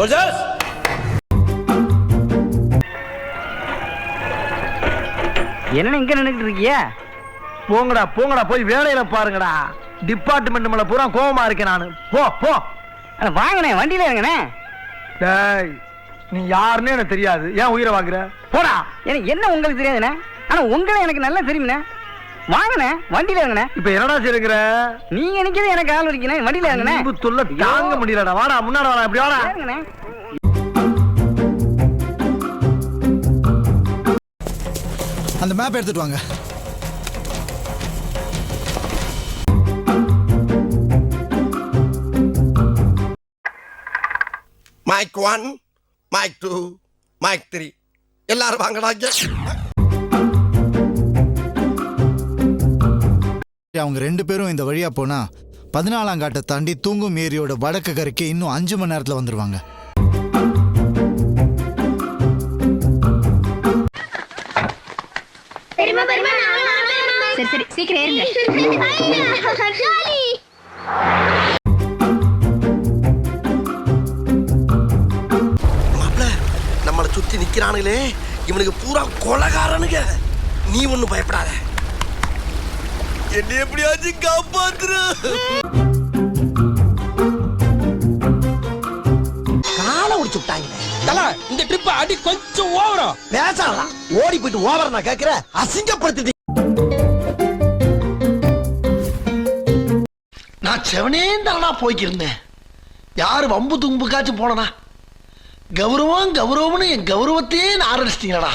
Soldiers என்ன இங்க நின்னுட்டு இருக்கிய? போங்கடா போங்கடா போய் வேலையில பாருங்கடா. டிபார்ட்மெண்ட் மேல பூரா கோவமா இருக்கேன் நானு. போ போ. வாங்கண்ணே, வண்டியில இருங்கண்ணே. டேய் நீ யாருன்னு எனக்கு தெரியாது, ஏன் உயிரை வாங்குற? போடா. எனக்கு என்ன உங்களுக்கு தெரியாதுண்ணே, ஆனா உங்களை எனக்கு நல்லா தெரியும்ண்ணே. வாங்கண்ணே, வண்டியில இருங்கண்ணே. இப்ப என்னடா செய்யுற? நீங்க நிக்கிறது எனக்கு ஆள் இருக்கீங்க, வண்டியில இருங்கண்ணே. தொல்லை தாங்க முடியலடா. வாடா முன்னாடி வாடா, இப்படி வாடா. இருங்கண்ணே. அந்த மேப் எடுத்துட்டு வாங்க. மைக் 1, மைக் 2, மைக் 3 எல்லாரும் வாங்கடாங்க. அவங்க 2 பேரும் இந்த வழியா போனா 14ஆம் காட்டை தாண்டி தூங்கும் ஏரியோட வடக்கு கரைக்கு இன்னும் 5 மணி நேரத்துல வந்துருவாங்க. சரி சரி சீக்கிரம் ஏறுங்க. மாப்ள நம்மளை சுத்தி நிக்கிறானுங்களே, இவனுக்கு பூரா கொலகாரனுங்க. நீ ஒண்ணும் பயப்படாத, என்ன எப்படியாச்சும் காப்பாத்துரு. காலை உடிச்சு விட்டாங்க. இந்த ட்ரிப் அடி கொஞ்சம் ஓவரா பேசலாம். ஓடி போயிட்டு ஓவர நான் கேட்கிற, அசிங்கப்படுத்தி. நான் செவனே தானா போய்க்கிருந்தேன். யாரு வம்பு தும்புக்காச்சும் போனனா? கௌரவம் கௌரவம்னு என் கௌரவத்தையே ஆரம்பிச்சிட்டீங்களா?